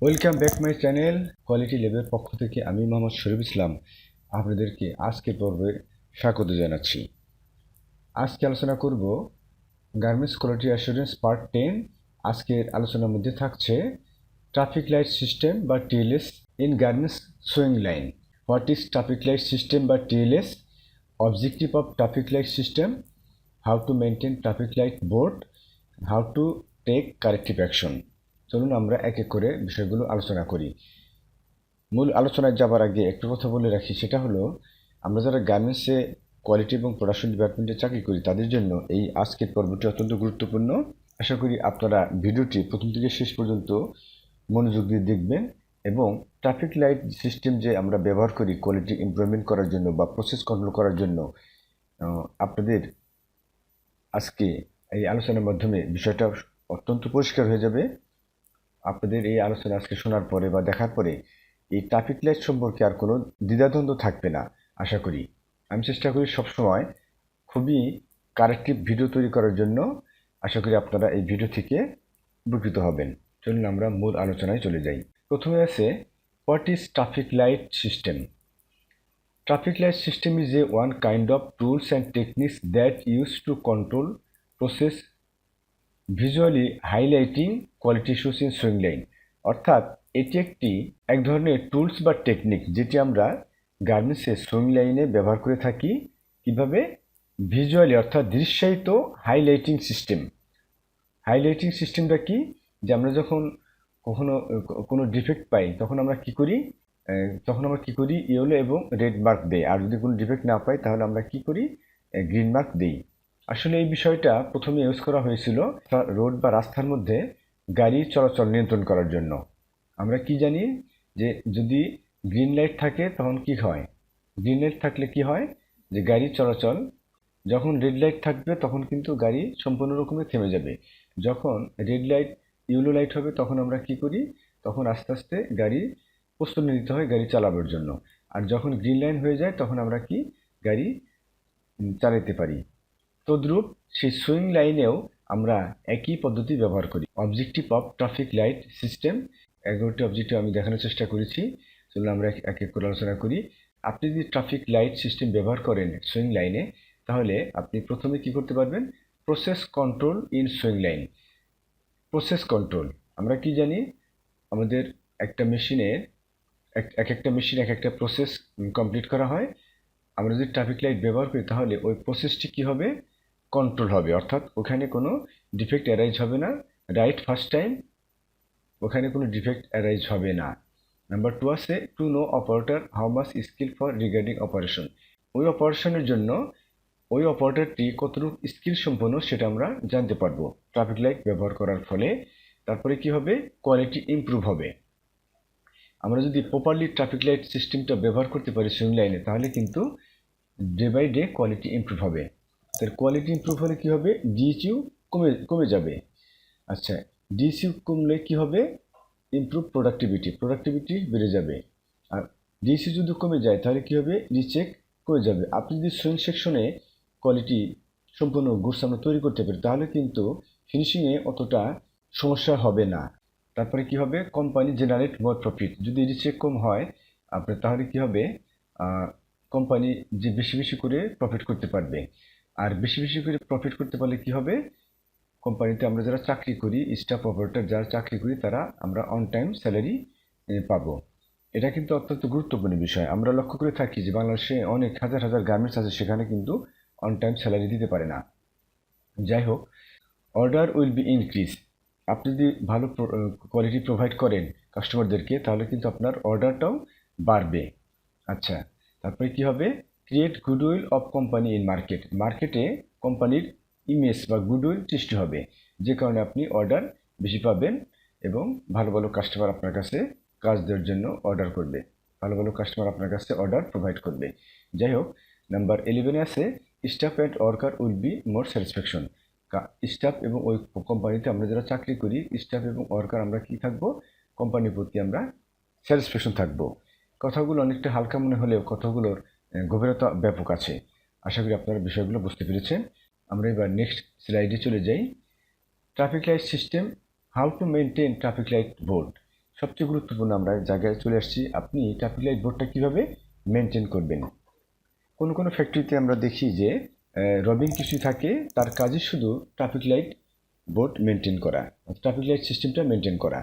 Welcome back my channel quality ল্যাবের পক্ষ থেকে আমি মোহাম্মদ শরীফ ইসলাম আপনাদেরকে আজকের পর্বে স্বাগত জানাচ্ছি। আজকে আলোচনা করব গার্মেন্টস কোয়ালিটি অ্যাসুরেন্স পার্ট 10। আজকের আলোচনার মধ্যে থাকছে ট্রাফিক লাইট সিস্টেম বা TLS in garments sewing line. What is traffic light system বা TLS, objective of traffic light system, how to maintain traffic light board, how to take corrective action. চলুন আমরা এক এক করে বিষয়গুলো আলোচনা করি। মূল আলোচনায় যাবার আগে একটু কথা বলে রাখি, সেটা হলো আমরা যারা গার্মেন্টসে কোয়ালিটি এবং প্রোডাকশন ডিপার্টমেন্টে চাকরি করি তাদের জন্য এই আজকের পর্বটি অত্যন্ত গুরুত্বপূর্ণ। আশা করি আপনারা ভিডিওটি প্রথম থেকে শেষ পর্যন্ত মনোযোগ দিয়ে দেখবেন এবং ট্রাফিক লাইট সিস্টেম যে আমরা ব্যবহার করি কোয়ালিটি ইমপ্রুভমেন্ট করার জন্য বা প্রসেস কন্ট্রোল করার জন্য, আপনাদের আজকে এই আলোচনার মাধ্যমে বিষয়টা অত্যন্ত পরিষ্কার হয়ে যাবে। আপনাদের এই আলোচনা আজকে শোনার পরে বা দেখার পরে এই ট্রাফিক লাইট সম্পর্কে আর কোনো দ্বিধাদ্বন্দ্ব থাকবে না আশা করি। আমি চেষ্টা করি সবসময় খুবই কারেক্টিভ ভিডিও তৈরি করার জন্য। আশা করি আপনারা এই ভিডিও থেকে উপকৃত হবেন। চলুন আমরা মূল আলোচনায় চলে যাই। প্রথমে আছে what is traffic light system. Traffic light system is a one kind of tools and techniques that used to control process visually highlighting quality issues in swing line. অর্থাৎ এটি একটি এক ধরনের টুলস বা টেকনিক যেটি আমরা গার্মেন্টসের সুইং লাইনে ব্যবহার করে থাকি। কিভাবে? ভিজুয়ালি অর্থাৎ দৃশ্যায়িত হাইলাইটিং সিস্টেম। হাইলাইটিং সিস্টেমটা কি? যে আমরা যখন কখনো কোনো ডিফেক্ট পাই তখন আমরা কি করি ইয়েলো এবং রেড মার্ক দেই, আর যদি কোনো ডিফেক্ট না পাই তাহলে আমরা কি করি গ্রিন মার্ক দেই। আসলে এই বিষয়টা প্রথমে ইউজ করা হয়েছিল রোড বা রাস্তার মধ্যে গাড়ি চলাচল নিয়ন্ত্রণ করার জন্য। আমরা কি জানি যে যদি গ্রিন লাইট থাকে তখন কি হয়, গ্রিন লাইট থাকলে কি হয় যে গাড়ি চলাচল, যখন রেড লাইট থাকবে তখন কিন্তু গাড়ি সম্পূর্ণ রকমে থেমে যাবে। যখন রেড লাইট ইয়েলো লাইট হবে তখন আমরা কি করি, তখন আস্তে আস্তে গাড়ি প্রস্তুতি নিতে হয় গাড়ি চালাবার জন্য। আর যখন গ্রিন লাইন হয়ে যায় তখন আমরা কি গাড়ি চালাতে পারি। তদ্রূপ সেই সুইং লাইনেও আমরা একই পদ্ধতি ব্যবহার করি। Objective of traffic light system, 11টি অবজেক্টিভ আমি দেখানোর চেষ্টা করেছি। চলুন আমরা এক এক করে আলোচনা করি। আপনি যদি ট্রাফিক লাইট সিস্টেম ব্যবহার করেন সুইং লাইনে তাহলে আপনি প্রথমে কি করতে পারবেন, process control in swing line. Process control আমরা কি জানি, আমাদের একটা মেশিনের এক একটা মেশিন এক একটা প্রসেস কমপ্লিট করা হয়। আমরা যদি ট্রাফিক লাইট ব্যবহার করি তাহলে ওই প্রসেসটি কি হবে, কন্ট্রোল হবে, অর্থাৎ ওখানে কোনো ডিফেক্ট অ্যারাইজ হবে না। রাইট ফার্স্ট টাইম ওখানে কোনো ডিফেক্ট অ্যারাইজ হবে না। নাম্বার 2 আছে to know operator how much skill for regarding operation. ওই অপারেশনের জন্য ওই অপারেটরটি কতটুকু স্কিল সম্পন্ন সেটা আমরা জানতে পারবো ট্রাফিক লাইট ব্যবহার করার ফলে। তারপরে কি হবে, কোয়ালিটি ইমপ্রুভ হবে। আমরা যদি প্রপারলি ট্রাফিক লাইট সিস্টেমটা ব্যবহার করতে পারি সুইং লাইনে তাহলে কিন্তু day by day quality improve হবে। তার কোয়ালিটি ইমপ্রুভ হলে কী হবে, ডিএইচইউ কমে যাবে। আচ্ছা, ডিএইচইউ কমলে কি হবে, ইমপ্রুভ প্রোডাক্টিভিটি বেড়ে যাবে। আর ডিএইচইউ যদি কমে যায় তাহলে কি হবে, রিচেক কমে যাবে। আপনি যদি সুইং সেকশনে কোয়ালিটি সম্পূর্ণ গুডস আমরা তৈরি করতে পারি তাহলে কিন্তু ফিনিশিংয়ে অতটা সমস্যা হবে না। তারপরে কি হবে, কোম্পানি জেনারেট মোর প্রফিট। যদি রিচেক কম হয় আপনার তাহলে কি হবে, কোম্পানি যে বেশি বেশি করে প্রফিট করতে পারবে। আর বেশি বেশি করে প্রফিট করতে পারলে কি হবে, কোম্পানিতে আমরা যারা চাকরি করি স্টাফ অপারেটর যারা চাকরি করি তারা আমরা অন টাইম স্যালারি পাবো। এটা কিন্তু অত্যন্ত গুরুত্বপূর্ণ বিষয়। আমরা লক্ষ্য করে থাকি যে বাংলাদেশে অনেক হাজার হাজার গার্মেন্টস আছে সেখানে কিন্তু অন টাইম স্যালারি দিতে পারে না। যাই হোক, অর্ডার উইল বি ইনক্রিজ। আপনি যদি ভালো কোয়ালিটি প্রোভাইড করেন কাস্টমারদেরকে তাহলে কিন্তু আপনার অর্ডারটাও বাড়বে। আচ্ছা, তারপরে কি হবে, create goodwill of company in মার্কেটে কোম্পানির ইমেজ বা গুডউইল সৃষ্টি হবে, যে কারণে আপনি অর্ডার বেশি পাবেন এবং ভালো ভালো কাস্টমার আপনার কাছে কাজ দেওয়ার জন্য অর্ডার করবে, ভালো ভালো কাস্টমার আপনার কাছে অর্ডার প্রোভাইড করবে। যাই হোক, নাম্বার 11 আছে staff and worker will be more satisfaction. Staff এবং ওই কোম্পানিতে আমরা যারা চাকরি করি স্টাফ এবং ওয়ার্কার আমরা কি থাকবো, কোম্পানির প্রতি আমরা স্যাটিসফ্যাকশন থাকবো। কথাগুলো অনেকটা হালকা মনে হলেও কথাগুলোর গভীরতা ব্যাপক আছে। আশা করি আপনারা বিষয়গুলো বুঝতে পেরেছেন। আমরা এবার নেক্সট স্লাইডে চলে যাই। Traffic light system, how to maintain traffic light board. সবচেয়ে গুরুত্বপূর্ণ আমরা জায়গায় চলে আসছি। আপনি ট্রাফিক লাইট বোর্ডটা কীভাবে মেনটেন করবেন। কোনো কোনো ফ্যাক্টরিতে আমরা দেখি যে রবিং কিছু থাকে, তার কাজই শুধু ট্রাফিক লাইট বোর্ড মেনটেন করা, ট্রাফিক লাইট সিস্টেমটা মেনটেন করা।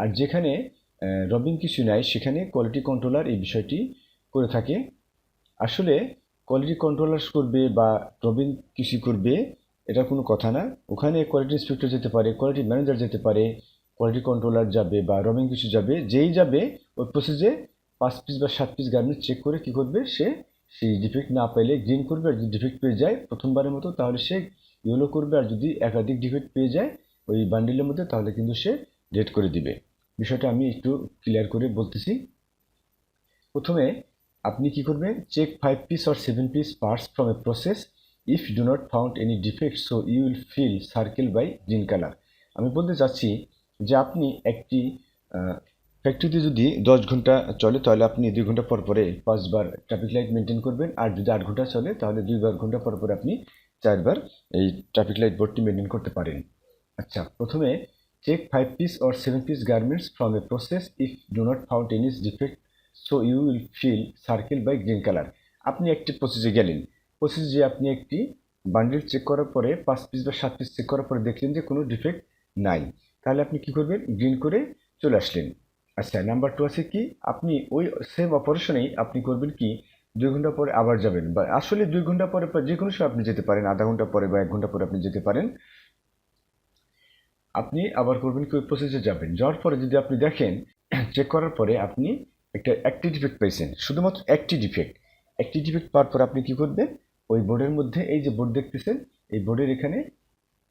আর যেখানে রবিং কিছু নাই সেখানে কোয়ালিটি কন্ট্রোলার এই বিষয়টি করে থাকে। আসলে কোয়ালিটি কন্ট্রোলার করবে বা রবিং কিছু করবে এটা কোনো কথা না। ওখানে কোয়ালিটি ইন্সপেক্টর যেতে পারে, কোয়ালিটি ম্যানেজার যেতে পারে, কোয়ালিটি কন্ট্রোলার যাবে বা রবিং কিছু যাবে, যেই যাবে ওই প্রসেসে 5 পিস বা 7 পিস গার্মেন্টস চেক করে কী করবে, সে সেই ডিফেক্ট না পেলে গ্রিন করবে, আর যদি ডিফেক্ট পেয়ে যায় প্রথমবারের মতো তাহলে সে ইয়েলো করবে, আর যদি একাধিক ডিফেক্ট পেয়ে যায় ওই বান্ডিলের মধ্যে তাহলে কিন্তু সে রেড করে দিবে। বিষয়টা আমি একটু ক্লিয়ার করে বলতেছি। প্রথমে আপনি কি করবেন, check 5 piece or 7 piece parts from a process. If you do not found any defects, so you will fill circle by green color. আমি বলতে চাচ্ছি যে আপনি একটি ফ্যাক্টরিতে যদি 10 ঘন্টা চলে তাহলে আপনি 2 ঘন্টা পর পরে 5 বার ট্রাফিক লাইট মেনটেন করবেন, আর যদি 8 ঘন্টা চলে তাহলে 2 ঘন্টা পর পরে আপনি 4 বার এই ট্রাফিক লাইট বোর্ডটি মেনটেন করতে পারেন। আচ্ছা, প্রথমে check 5 piece or 7 piece garments from a process. If do not found any defect, so you will fill circle by green colour. আপনি একটি প্রসেসে গেলেন, প্রসেসে আপনি একটি বান্ডেল চেক করার পরে 5 পিস বা 7 পিস চেক করার পরে দেখলেন যে কোনো ডিফেক্ট নাই, তাহলে আপনি কি করবেন, গ্রিন করে চলে আসলেন। আচ্ছা, নাম্বার 2 আছে কি, আপনি ওই সেম অপারেশনেই আপনি করবেন কি, 2 ঘন্টা পরে আবার যাবেন, বা আসলে 2 ঘন্টা পরে যে কোনো সময় আপনি যেতে পারেন, আধা ঘন্টা পরে বা 1 ঘন্টা পরে আপনি যেতে পারেন। আপনি আবার করবেন কি, ওই প্রসেসে যাবেন, যাওয়ার পরে যদি আপনি দেখেন চেক করার পরে আপনি একটি ডিফেক্ট পেয়েছেন, শুধুমাত্র একটি ডিফেক্ট পাওয়ার পর আপনি কি করবেন, ওই বোর্ডের মধ্যে এই যে বোর্ড দেখতেছেন এই বোর্ডের এখানে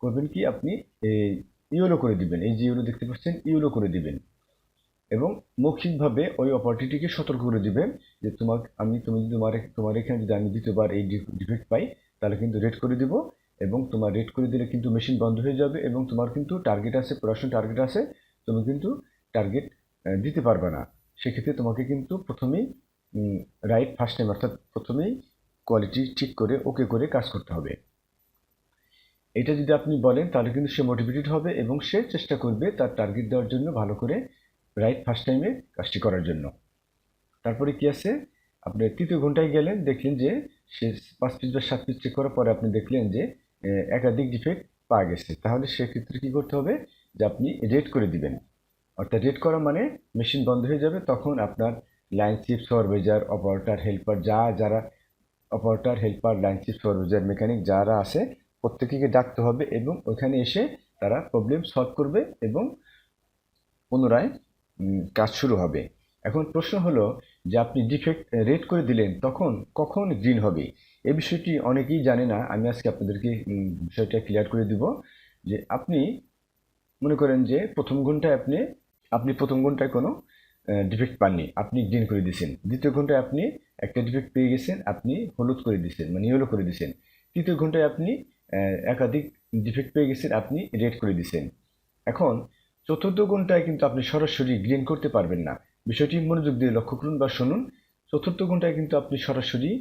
করবেন কি, আপনি এই ইয়েলো করে দিবেন, এই যে ইয়েলো দেখতে পাচ্ছেন ইয়েলো করে দিবেন, এবং মৌখিকভাবে ওই অপারেটরটিকে সতর্ক করে দিবেন যে তুমি যদি তোমার এখানে যদি আমি 2বার এই ডিফেক্ট পাই তাহলে কিন্তু রেড করে দিব, এবং তোমার রেড করে দিলে কিন্তু মেশিন বন্ধ হয়ে যাবে, এবং তোমার কিন্তু টার্গেট আছে, প্রোডাকশন টার্গেট আছে, তুমি কিন্তু টার্গেট দিতে পারবে না। সেক্ষেত্রে তোমাকে কিন্তু প্রথমেই রাইট ফার্স্ট টাইম, অর্থাৎ প্রথমেই কোয়ালিটি ঠিক করে ওকে করে কাজ করতে হবে। এটা যদি আপনি বলেন তাহলে কিন্তু সে মোটিভেটেড হবে এবং সে চেষ্টা করবে তার টার্গেট দেওয়ার জন্য, ভালো করে রাইট ফার্স্ট টাইমে কাজটি করার জন্য। তারপরে কি আছে, আপনি 3য় ঘন্টায় গেলেন, দেখলেন যে সে 5 পিস বা 7 পিস চেক করার পরে আপনি দেখলেন যে একাধিক ডিফেক্ট পাওয়া গেছে, তাহলে সেক্ষেত্রে কী করতে হবে, যে আপনি রেড করে দিবেন। অর্থাৎ রেড করা মানে মেশিন বন্ধ হয়ে যাবে, তখন আপনার line chief, supervisor, operator, helper, যারা operator, helper, line chief, supervisor, mechanic যারা আছে প্রত্যেককে ডাকতে হবে, এবং ওখানে এসে তারা প্রবলেম সলভ করবে এবং পুনরায় কাজ শুরু হবে। এখন প্রশ্ন হলো যে আপনি ডিফেক্ট রেড করে দিলেন, কখন গ্রিন হবে, এই বিষয়টি অনেকেই জানে না। আমি আজকে আপনাদেরকে বিষয়টা ক্লিয়ার করে দিব। যে আপনি মনে করেন যে প্রথম ঘন্টায় কোনো ডিফেক্ট পাননি, আপনি গ্রিন করে দিয়েছেন। 2য় ঘন্টায় আপনি একটা ডিফেক্ট পেয়ে গেছেন, আপনি হলুদ করে দিয়েছেন, মানে ইয়েলো করে দিয়েছেন। 3য় ঘন্টায় আপনি একাধিক ডিফেক্ট পেয়ে গেছেন, আপনি রেড করে দিয়েছেন। এখন 4র্থ ঘন্টায় কিন্তু আপনি সরাসরি গ্রিন করতে পারবেন না। বিষয়টি মনোযোগ দিয়ে লক্ষ্য করুন বা শুনুন। 4র্থ ঘন্টায় কিন্তু আপনি সরাসরি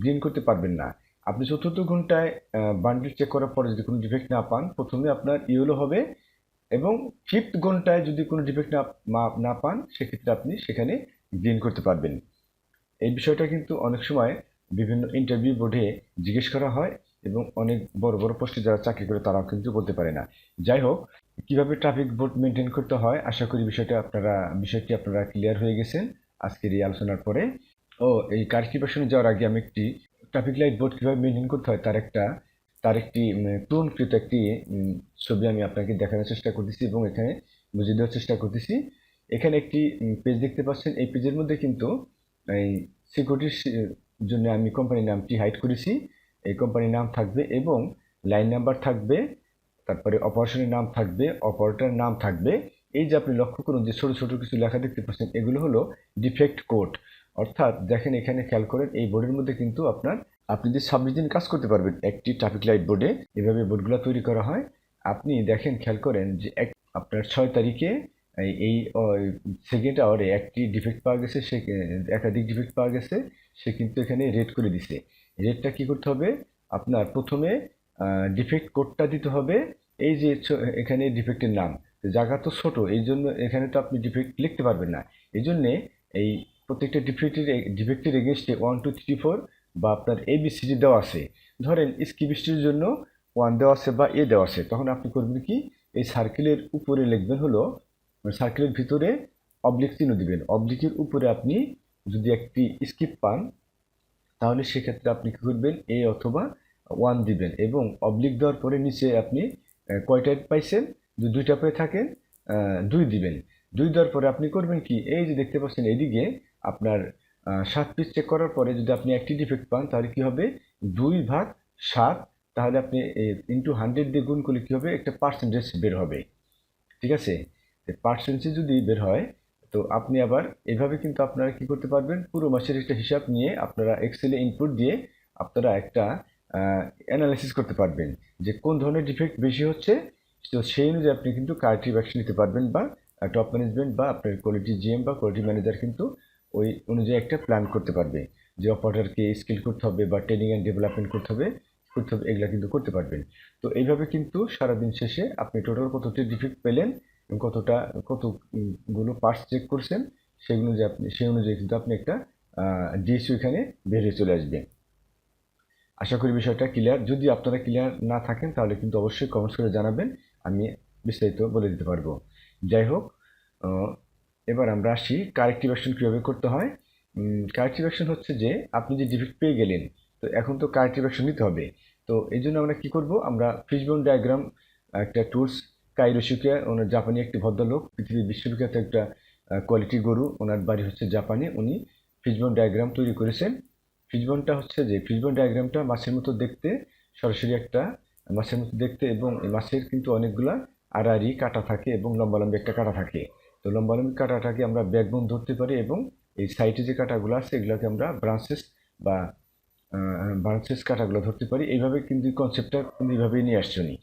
গ্রিন করতে পারবেন না। আপনি 4র্থ ঘন্টায় বান্ডিল চেক করার পরে যদি কোনো ডিফেক্ট না পান, প্রথমে আপনার ইয়েলো হবে, এবং 5th ঘন্টায় যদি কোনো ডিফেক্ট না পান সেক্ষেত্রে আপনি সেখানে গ্রিন করতে পারবেন। এই বিষয়টা কিন্তু অনেক সময় বিভিন্ন ইন্টারভিউ বোর্ডে জিজ্ঞেস করা হয়, এবং অনেক বড় বড় পোস্টে যারা চাকরি করে তারাও কিন্তু বলতে পারে না। যাই হোক, কীভাবে ট্রাফিক বোর্ড মেনটেন করতে হয়, আশা করি বিষয়টি আপনারা ক্লিয়ার হয়ে গেছেন আজকের এই আলোচনার পরে। এই কার্কিউলেশনে যাওয়ার আগে আমি একটি ট্রাফিক লাইট বোর্ড কীভাবে মেনটেন করতে হয় তার একটি ক্লোনকৃত একটি ছবি আমি আপনাকে দেখানোর চেষ্টা করতেছি, এবং এখানে বুঝিয়ে দেওয়ার চেষ্টা করতেছি। এখানে একটি পেজ দেখতে পাচ্ছেন, এই পেজের মধ্যে কিন্তু এই সিকিউরিটির জন্য আমি কোম্পানির নামটি হাইড করেছি। এই কোম্পানির নাম থাকবে এবং লাইন নাম্বার থাকবে, তারপরে অপারেশনের নাম থাকবে, অপারেটরের নাম থাকবে। এই যে আপনি লক্ষ্য করুন যে ছোট ছোট কিছু লেখা দেখতে পাচ্ছেন, এগুলো হলো ডিফেক্ট কোড। অর্থাৎ দেখেন এখানে খেয়াল করেন, এই বোর্ডের মধ্যে কিন্তু আপনি যে 26 দিন কাজ করতে পারবেন একটি ট্রাফিক লাইট বোর্ডে, এভাবে বোর্ডগুলো তৈরি করা হয়। আপনি দেখেন খেয়াল করেন যে আপনার 6 তারিখে এই 2nd আওয়ারে একটি ডিফেক্ট পাওয়া গেছে, সে একাধিক ডিফেক্ট পাওয়া গেছে, সে কিন্তু এখানে রেড করে দিছে। রেডটা কি করতে হবে, আপনার প্রথমে ডিফেক্ট কোডটা দিতে হবে, এই যে এখানে ডিফেক্টের নাম, জায়গা তো ছোট, এই জন্য এখানে তো আপনি ডিফেক্ট লিখতে পারবেন না। এই জন্যে এই প্রত্যেকটা ডিফেক্টের এগেনস্টে 1 2 3 4 বা আপনার ABCD দেওয়া আছে। ধরেন স্কিবিস্টির জন্য 1 দেওয়া আছে বা A দেওয়া আছে, তখন আপনি করবেন কি, এই সার্কেলের উপরে লিখবেন হলো, সার্কেলের ভিতরে অবলিক চিহ্ন দিবেন। অবলিকের উপরে আপনি যদি একটি স্কিপ পান, তাহলে সেক্ষেত্রে আপনি কী করবেন, A অথবা 1 দিবেন, এবং অবলিক দেওয়ার পরে নিচে আপনি কয়টা পাইছেন, যদি 2টা পেয়ে থাকেন 2 দিবেন। 2 দেওয়ার পরে আপনি করবেন কি, এই যে দেখতে পাচ্ছেন এইদিকে আপনার 7 পিস চেক করার পরে যদি আপনি একটি ডিফেক্ট পান, তাহলে কি হবে, 2/7, তাহলে আপনি ইন্টু 100 দিয়ে গুণ করলে কী হবে, একটা পার্সেন্টেজ বের হবে। ঠিক আছে, পার্সেন্টেজ যদি বের হয়, তো আপনি আবার এভাবে কিন্তু আপনারা কি করতে পারবেন, পুরো মাসের একটা হিসাব নিয়ে আপনারা এক্সেলে ইনপুট দিয়ে আপনারা একটা অ্যানালাইসিস করতে পারবেন যে কোন ধরনের ডিফেক্ট বেশি হচ্ছে। তো সেই অনুযায়ী আপনি কিন্তু কারেক্টিভ অ্যাকশন নিতে পারবেন, বা টপ ম্যানেজমেন্ট বা আপনার কোয়ালিটি GM বা কোয়ালিটি ম্যানেজার কিন্তু ওই অনুযায়ী একটা প্ল্যান করতে পারবে যে অপারেটরকে স্কিল করতে হবে বা ট্রেনিং অ্যান্ড ডেভেলপমেন্ট করতে হবে, এগুলা কিন্তু করতে পারবেন। তো এইভাবে কিন্তু সারাদিন শেষে আপনি টোটাল কতটি ডিফেক্ট পেলেন এবং কতগুলো পার্টস চেক করছেন, সেগুলো যে আপনি সেই অনুযায়ী কিন্তু আপনি একটা ডিএসইউ এখানে বেরিয়ে চলে আসবে। আশা করি বিষয়টা ক্লিয়ার। যদি আপনারা ক্লিয়ার না থাকেন তাহলে কিন্তু অবশ্যই কমেন্টস করে জানাবেন, আমি বিস্তারিত বলে দিতে পারবো। যাই হোক, এবার আমরা আসি কারেক্টিভ অ্যাকশন কীভাবে করতে হয়। কারেক্টিভ অ্যাকশন হচ্ছে যে আপনি যে ডিফেক্ট পেয়ে গেলেন, তো এখন তো কারেক্টিভ অ্যাকশন নিতে হবে। তো এই জন্য আমরা কী করব, আমরা ফিশবোন ডায়াগ্রাম একটা টুলস, কাইরোশিকা, ওনার জাপানি একটি ভদ্রলোক, পৃথিবীর বিশ্ববিখ্যাত একটা কোয়ালিটি গরু, ওনার বাড়ি হচ্ছে জাপানে, উনি ফিশবোন ডায়াগ্রাম তৈরি করেছেন। ফিশবোনটা হচ্ছে যে ফিশবোন ডায়াগ্রামটা মাছের মতো দেখতে, সরাসরি একটা মাছের মতো দেখতে, এবং এই মাছের কিন্তু অনেকগুলা আড়াআড়ি কাটা থাকে এবং লম্বালম্বি একটা কাটা থাকে। তো লম্বালম্বি কাটাটাকে আমরা ব্যাকবোন ধরতে পারি, এবং এই সাইডে যে কাটাগুলো আছে এগুলোকে আমরা বা ব্রাঞ্চেস কাটাগুলো ধরতে পারি। এইভাবে কিন্তু কনসেপ্টটা কিন্তু এইভাবেই নিয়ে আসছে উনি।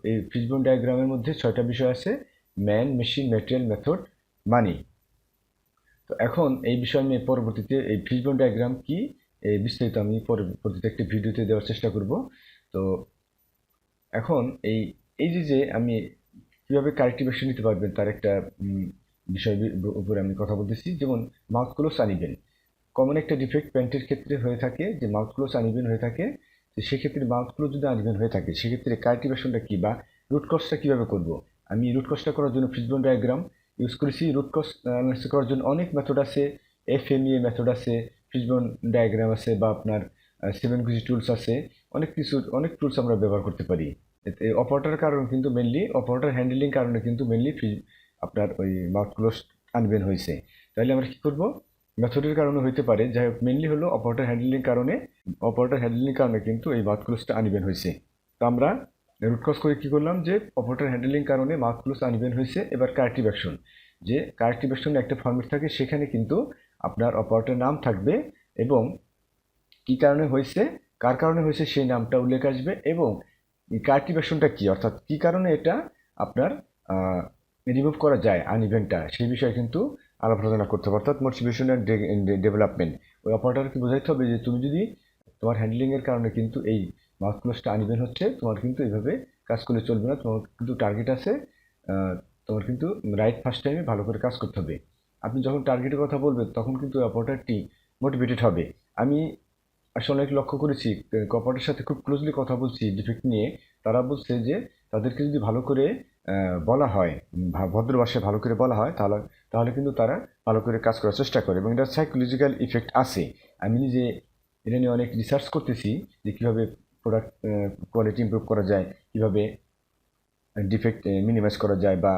এই ফিশবোন ডায়াগ্রামের মধ্যে 6টা বিষয় আছে: ম্যান, মেশিন, ম্যাটেরিয়াল, মেথড, মানি। তো এখন এই বিষয় নিয়ে পরবর্তীতে এই ফিশবোন ডায়াগ্রাম কি, এই বিস্তারিত আমি পরবর্তীতে একটি ভিডিওতে দেওয়ার চেষ্টা করব। তো এখন এই যে আমি কীভাবে কারেক্টিভ অ্যাকশন নিতে পারবেন তার একটা বিষয় উপরে আমি কথা বলতেছি। যেমন মাউথ ক্লোজ আনইভেন, কমন একটা ডিফেক্ট প্যান্টের ক্ষেত্রে হয়ে থাকে যে মাউথ ক্লোজ আনইভেন হয়ে থাকে। তো সেক্ষেত্রে মাউথ ক্লোজ যদি আনইভেন হয়ে থাকে, সেক্ষেত্রে কারেক্টিভ অ্যাকশনটা কী, বা রুট কজটা কীভাবে করব। আমি রুট কজটা করার জন্য ফিশবোন ডায়াগ্রাম ইউজ করেছি। রুট কজ অ্যানালাইসিস করার জন্য অনেক মেথড আছে, FMEA মেথড আছে, ফিশবোন ডায়াগ্রাম আছে, বা আপনার 7 টুলস আছে, অনেক টুলস আমরা ব্যবহার করতে পারি। অপারেটরের কারণে কিন্তু মেনলি অপারেটর হ্যান্ডলিং কারণে কিন্তু মেনলি আপনার ওই মাউথ ক্লোজ আনইভেন হয়েছে। তাহলে আমরা কী করব, মেথডের কারণে হইতে পারে, যাই হোক মেনলি হলো অপারেটর হ্যান্ডলিং কারণে কিন্তু এই মাউথ ক্লোজটা আনইভেন হয়েছে। তো আমরা রুট কজ করে কী করলাম, যে অপারেটর হ্যান্ডলিং কারণে মাউথ ক্লোজ আনইভেন হয়েছে। এবার কারেক্টিভ অ্যাকশন, যে কারেক্টিভ অ্যাকশনের একটা ফর্মেট থাকে, সেখানে কিন্তু আপনার অপারেটরের নাম থাকবে এবং কী কারণে হয়েছে, কার কারণে হয়েছে সেই নামটা উল্লেখ আসবে, এবং কারেক্টিভ অ্যাকশনটা কী, অর্থাৎ কী কারণে এটা আপনার রিমুভ করা যায় আনইভেন্টটা, সেই বিষয়ে কিন্তু আলাপ আলোচনা করতে হবে। অর্থাৎ মোটিভেশন অ্যান্ড ডেভেলপমেন্ট, ওই অপারেটরকে বোঝাইতে হবে যে তুমি যদি তোমার হ্যান্ডলিংয়ের কারণে কিন্তু এই মাউথ ক্লোজটা আনইভেন হচ্ছে, তোমার কিন্তু এইভাবে কাজ করলে চলবে না, তোমার কিন্তু টার্গেট আছে, তোমার কিন্তু রাইট ফার্স্ট টাইমে ভালো করে কাজ করতে হবে। আপনি যখন টার্গেটের কথা বলবেন তখন কিন্তু অপারেটরটি মোটিভেটেড হবে। আমি আসলে অনেক লক্ষ্য করেছি, অপারেটরের সাথে খুব ক্লোজলি কথা বলছি ডিফেক্ট নিয়ে, তারা বলছে যে তাদেরকে যদি ভালো করে বলা হয়, ভদ্র ভাষায় ভালো করে বলা হয়, তাহলে কিন্তু তারা ভালো করে কাজ করার চেষ্টা করে, এবং এটার সাইকোলজিক্যাল ইফেক্ট আছে। আমি নিজে এটা নিয়ে অনেক রিসার্চ করতেছি যে কীভাবে প্রোডাক্ট কোয়ালিটি ইমপ্রুভ করা যায়, কীভাবে ডিফেক্ট মিনিমাইজ করা যায়, বা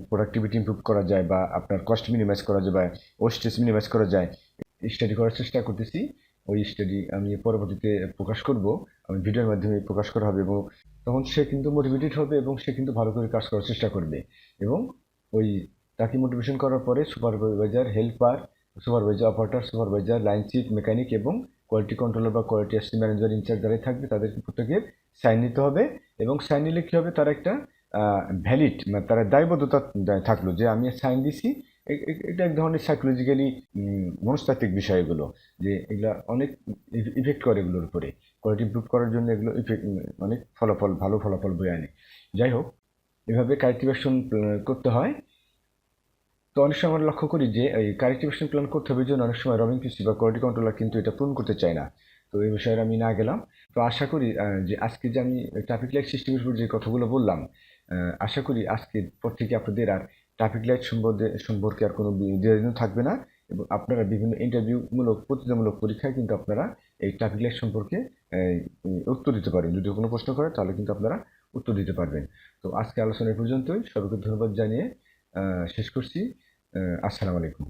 প্রোডাক্টিভিটি ইমপ্রুভ করা যায়, বা আপনার কস্ট মিনিমাইজ করা যায়, বা ওয়েস্টেজ মিনিমাইজ করা যায়, স্টাডি করার চেষ্টা করতেছি। ওই স্টাডি আমি পরবর্তীতে প্রকাশ করব, আমি ভিডিওর মাধ্যমে প্রকাশ করা হবে, এবং তখন সে কিন্তু মোটিভেটেড হবে এবং সে কিন্তু ভালো করে কাজ করার চেষ্টা করবে। এবং ওই তাকে মোটিভেশন করার পরে supervisor, helper, operator, supervisor, line chief, mechanic এবং কোয়ালিটি কন্ট্রোলার বা কোয়ালিটি অ্যাসিস্ট্যান্ট ম্যানেজার ইনচার্জ যারাই থাকবে তাদেরকে প্রত্যেকের সাইন নিতে হবে, এবং সাইন নিলে কী হবে, তারা একটা ভ্যালিড, মানে তারা দায়বদ্ধতা থাকলো যে আমি সাইন দিছি। এটা এক ধরনের সাইকোলজিক্যালি মনস্তাত্ত্বিক বিষয় এগুলো, যে এগুলা অনেক ইফেক্ট করে এগুলোর উপরে। কোয়ালিটি ইমপ্রুভ করার জন্য এগুলো ইফেক্ট অনেক ভালো ফলাফল বয়ে আনে। যাই হোক, এভাবে কারেক্টিভ অ্যাকশন করতে হয়। তো অনেক সময় আমরা লক্ষ্য করি যে এই কারেক্টিভ অ্যাকশন প্ল্যান করতে হবে জন্য অনেক সময় রমিং পিসি বা কোয়ালিটি কন্ট্রোলার কিন্তু এটা পূরণ করতে চায় না। তো এই বিষয়ে আমি না গেলাম। তো আশা করি যে আজকে যে আমি ট্রাফিক লাইট সিস্টেমের উপর যে কথাগুলো বললাম, আশা করি আজকের পর থেকে আপনাদের আর ট্রাফিক লাইট সম্পর্কে আর কোনো দ্বিধাদ্বন্দ্ব থাকবে না, এবং আপনারা বিভিন্ন ইন্টারভিউমূলক প্রতিযোগিতামূলক পরীক্ষায় কিন্তু আপনারা এই ট্রাফিক লাইট সম্পর্কে উত্তর দিতে পারবেন। যদি কোনো প্রশ্ন করে তাহলে কিন্তু আপনারা উত্তর দিতে পারবেন। তো আজকে আলোচনা এই পর্যন্তই। সবাইকে ধন্যবাদ জানিয়ে শেষ করছি। আসসালামু আলাইকুম।